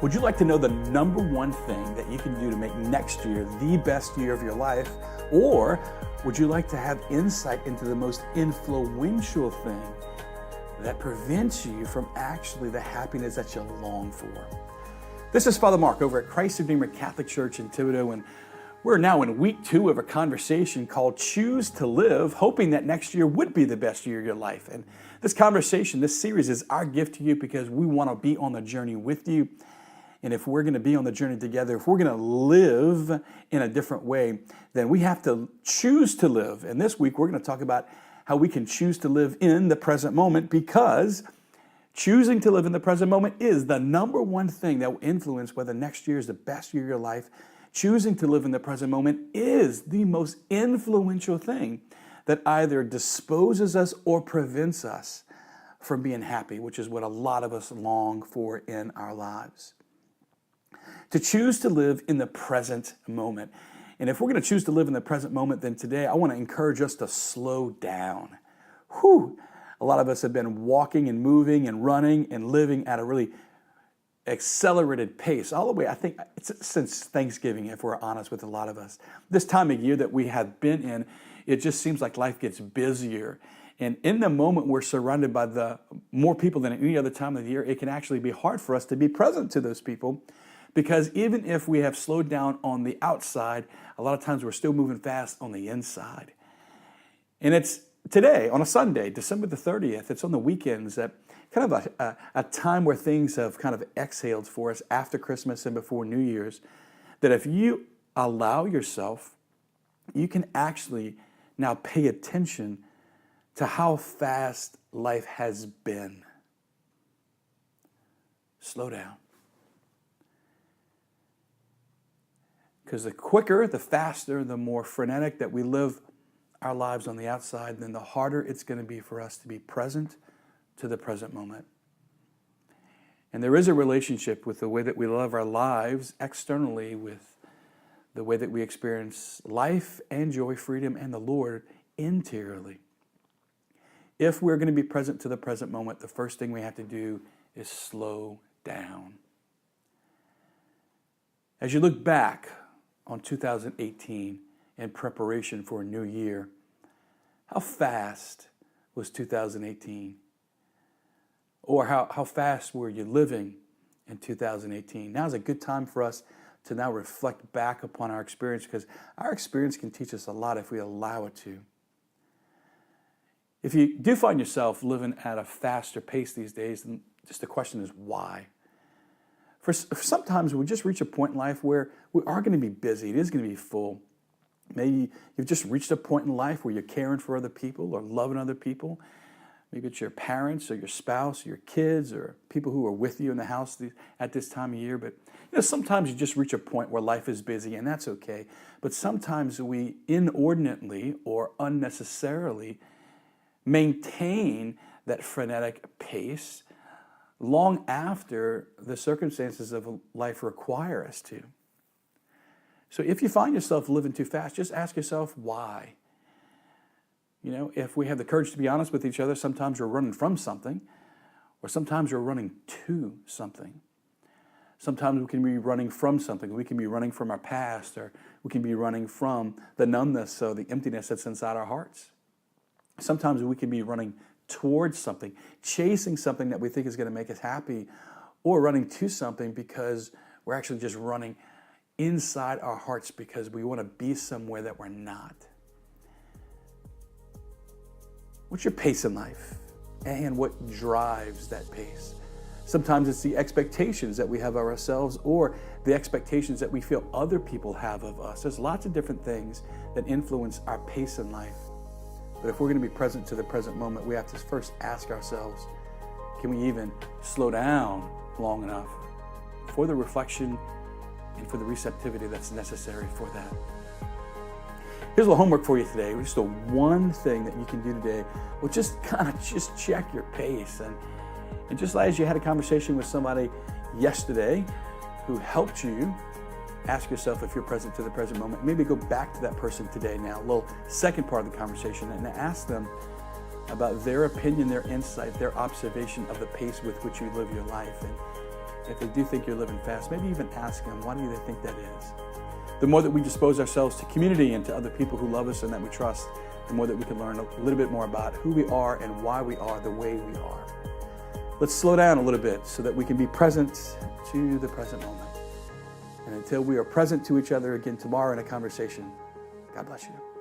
Would you like to know the number one thing that you can do to make next year the best year of your life? Or would you like to have insight into the most influential thing that prevents you from actually the happiness that you long for? This is Father Mark over at Christ Redeemer Catholic Church in Thibodaux, and we're now in week 2 of a conversation called Choose to Live, hoping that next year would be the best year of your life. And this conversation, this series is our gift to you because we want to be on the journey with you. And if we're going to be on the journey together, if we're going to live in a different way, then we have to choose to live. And this week, we're going to talk about how we can choose to live in the present moment, because choosing to live in the present moment is the number one thing that will influence whether next year is the best year of your life. Choosing to live in the present moment is the most influential thing that either disposes us or prevents us from being happy, which is what a lot of us long for in our lives. To choose to live in the present moment. And if we're going to choose to live in the present moment, then today I want to encourage us to slow down. Whew! A lot of us have been walking and moving and running and living at a really accelerated pace all the way, I think, since Thanksgiving, if we're honest with a lot of us. This time of year that we have been in, it just seems like life gets busier. And in the moment we're surrounded by the more people than any other time of the year, it can actually be hard for us to be present to those people. Because even if we have slowed down on the outside, a lot of times we're still moving fast on the inside. And it's today, on a Sunday, December the 30th, it's on the weekends, that kind of a time where things have kind of exhaled for us after Christmas and before New Year's, that if you allow yourself, you can actually now pay attention to how fast life has been. Slow down. Because the quicker, the faster, the more frenetic that we live our lives on the outside, then the harder it's going to be for us to be present to the present moment. And there is a relationship with the way that we live our lives externally with the way that we experience life and joy, freedom, and the Lord interiorly. If we're going to be present to the present moment, the first thing we have to do is slow down. As you look back on 2018 in preparation for a new year, how fast was 2018? Or how fast were you living in 2018? Now is a good time for us to now reflect back upon our experience, because our experience can teach us a lot if we allow it to. If you do find yourself living at a faster pace these days, then just the question is why? For sometimes we just reach a point in life where we are going to be busy. It is going to be full. Maybe you've just reached a point in life where you're caring for other people or loving other people. Maybe it's your parents or your spouse or your kids or people who are with you in the house at this time of year. But sometimes you just reach a point where life is busy, and that's okay. But sometimes we inordinately or unnecessarily maintain that frenetic pace long after the circumstances of life require us to. So if you find yourself living too fast, just ask yourself why. If we have the courage to be honest with each other, sometimes we're running from something, or sometimes we're running to something. Sometimes we can be running from something. We can be running from our past, or we can be running from the numbness or the emptiness that's inside our hearts. Sometimes we can be running towards something, chasing something that we think is going to make us happy, or running to something because we're actually just running inside our hearts because we want to be somewhere that we're not. What's your pace in life, and what drives that pace? Sometimes it's the expectations that we have of ourselves, or the expectations that we feel other people have of us. There's lots of different things that influence our pace in life. But if we're going to be present to the present moment, we have to first ask ourselves, can we even slow down long enough for the reflection and for the receptivity that's necessary for that? Here's a little homework for you today. Just the one thing that you can do today. Well, just kind of just check your pace. And just as you had a conversation with somebody yesterday who helped you ask yourself if you're present to the present moment. Maybe go back to that person today now, a little second part of the conversation, and ask them about their opinion, their insight, their observation of the pace with which you live your life. if they do think you're living fast, maybe even ask them, why do they think that is? The more that we dispose ourselves to community and to other people who love us and that we trust, the more that we can learn a little bit more about who we are and why we are the way we are. Let's slow down a little bit so that we can be present to the present moment. And until we are present to each other again tomorrow in a conversation, God bless you.